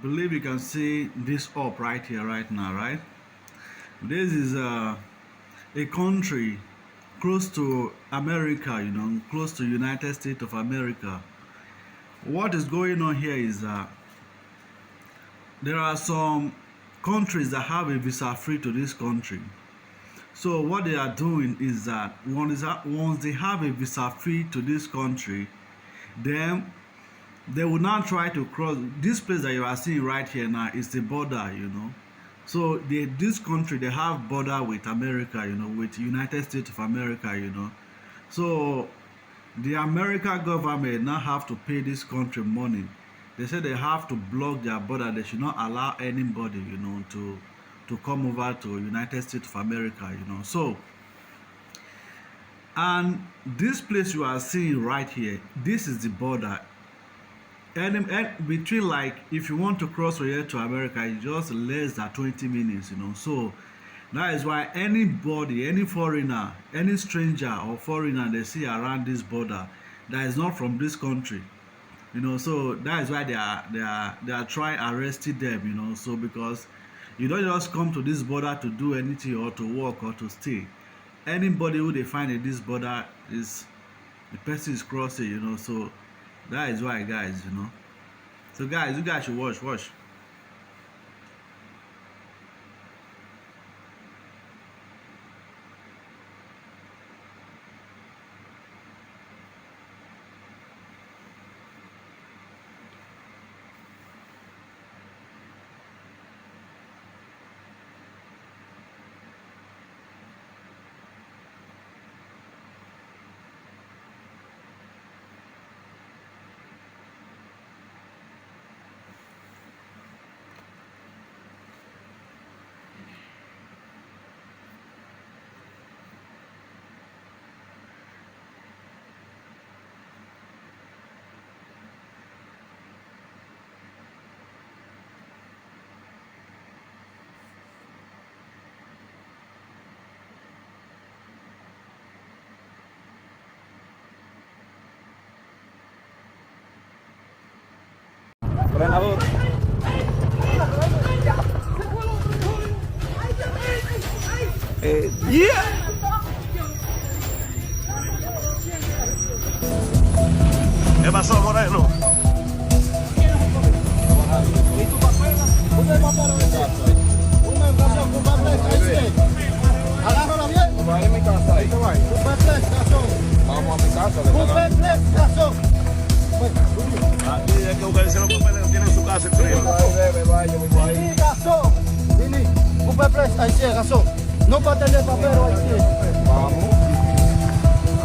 believe you can see this up right here, right now, right? This is a country close to America, close to United States of America. What is going on here is there are some countries that have a visa free to this country. So what they are doing is that once they have a visa free to this country, then they will not try to cross. This place that you are seeing right here now is the border, So this country, they have border with America, with United States of America, So the American government now have to pay this country money. They say they have to block their border. They should not allow anybody, to come over to United States of America, So, and this place you are seeing right here, this is the border. And between, like, if you want to cross from here to America, it's just less than 20 minutes, So that is why anybody, any foreigner, any stranger or foreigner they see around this border that is not from this country, So that is why they are trying arresting them, So because you don't just come to this border to do anything or to work or to stay. Anybody who they find at this border is the person is crossing, So that is why, guys, So guys, you guys should watch. Frenador. Yeah. ¿Qué pasó, Moreno? ¿Y tu papel? ¿Un papel de casa? ¿Una invasión con papel? Ahí sí. Agárrala bien. Vamos a ir a mi casa ahí. Un papel, cazón. Vamos a mi casa. Un papel, cazón. Aquí hay que buscarse los papeles que tiene en su casa el primo. Ahí debe, vaya, yo vivo ahí. Vini, cazón. Vini, un papel, ahí sí, cazón. No para tener papel, ahí sí. Vamos.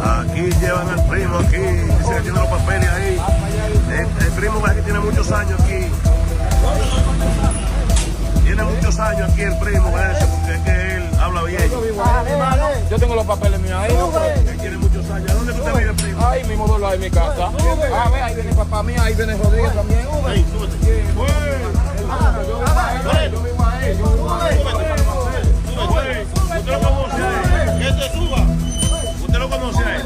Aquí llevan al primo, aquí. Dice que tiene los papeles ahí. El primo que tiene muchos años aquí. Tiene muchos años aquí el primo, parece, porque es que él habla bien. Yo tengo los papeles míos ahí. Él tiene muchos años. ¿Dónde usted vive, primo? Ahí mismo do en mi casa. A ver, ahí viene papá mío, ahí viene Rodríguez también. Ahí, súbete. Yo vivo ahí. ¿Usted lo conoce a él? Que se suba. ¿Usted lo conoce a él?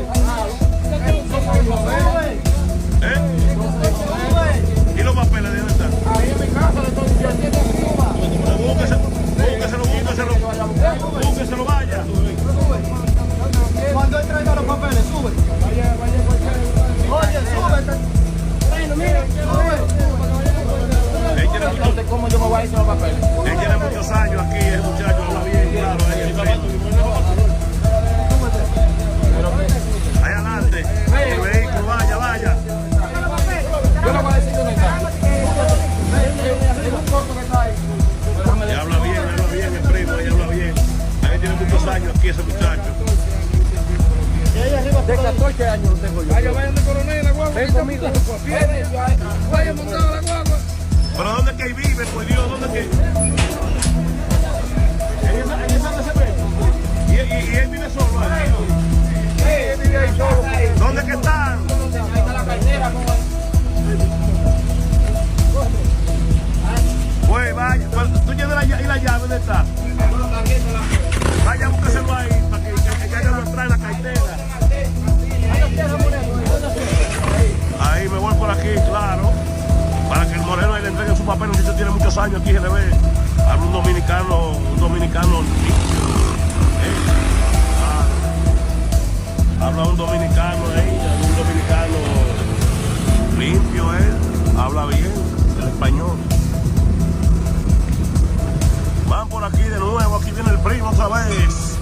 ¿Y los papeles de dónde están? Ahí en mi casa, le estoy diciendo que suba. Búsqueselo, vaya. Cuando él traiga los papeles, sube. Oye, súbete. Bueno, mira, Entonces, ¿cómo yo me voy a ir sin los papeles? Él tiene muchos años aquí, el muchacho habla bien, claro. Ahí adelante, el vehículo, vaya. Yo no voy a decir dónde está. Es un corto que está ahí. Y habla bien el primo, ella habla bien. Ahí tiene muchos años aquí ese muchacho. De 14 años lo tengo yo. vayan de coronel, la guagua. Ven conmigo. Vaya montado la guagua. ¿Pero dónde es que él vive, por Dios? ¿Dónde es que? muchos años aquí, se le ve. Habla un dominicano limpio. Habla un dominicano limpio, habla bien el español. Van por aquí de nuevo, aquí viene el primo otra vez.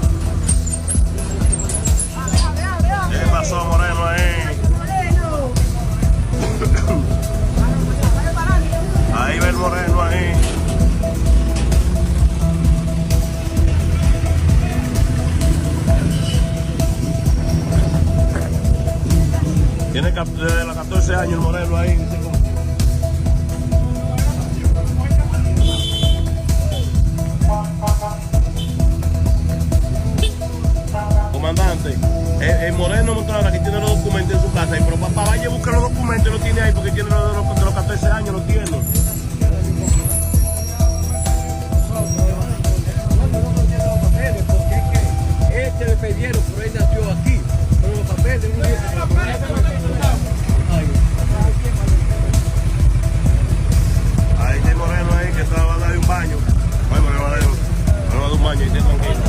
¿Qué pasó, Moreno, ahí? Ahí va el Moreno, ahí. Tiene desde los 14 años el Moreno ahí. Comandante, el Moreno mostraba que tiene los documentos en su casa, pero papá vaya a buscar los documentos, lo tiene ahí porque tiene de los 14 años, lo tiene. Este le pidieron, pero él nació aquí. Pero los papeles no Ahí está el Moreno ahí que estaba a dar un baño. Ay, Moreno, va a dar un baño y esté tranquilo.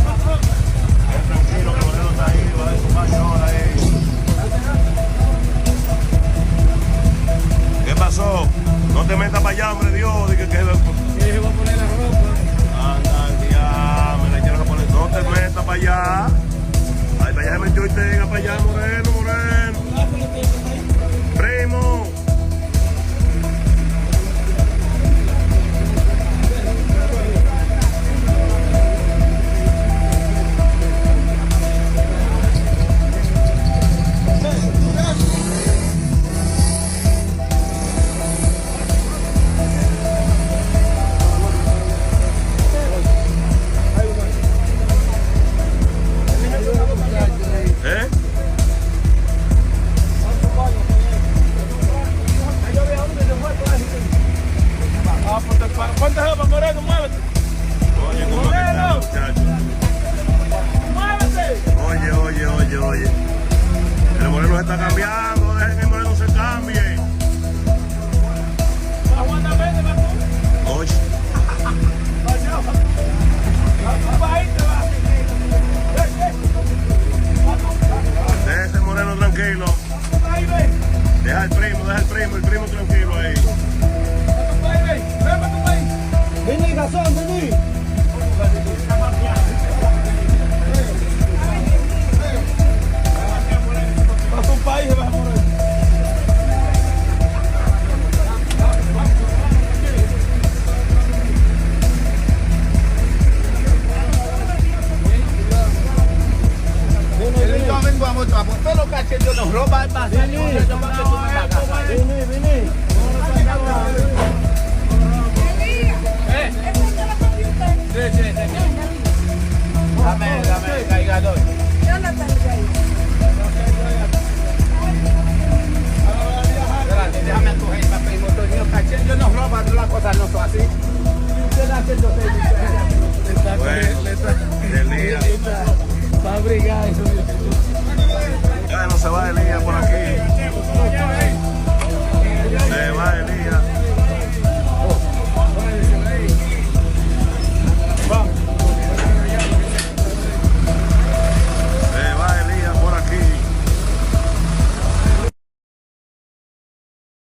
Tranquilo, que Moreno está ahí, va a dar su baño ahora ahí. ¿Qué pasó? No te metas para allá, hombre, Dios. Dije que se va a poner la ropa. anda, ya, me la quiero poner. No te metas para allá. Ay, para allá se metió y tenga para allá, Moreno. Primo. ¿Cuántas ropas, Moreno? Muévete. Oye, ¿cómo que está, muchacho? Muévete. Oye. El Moreno se está cambiando.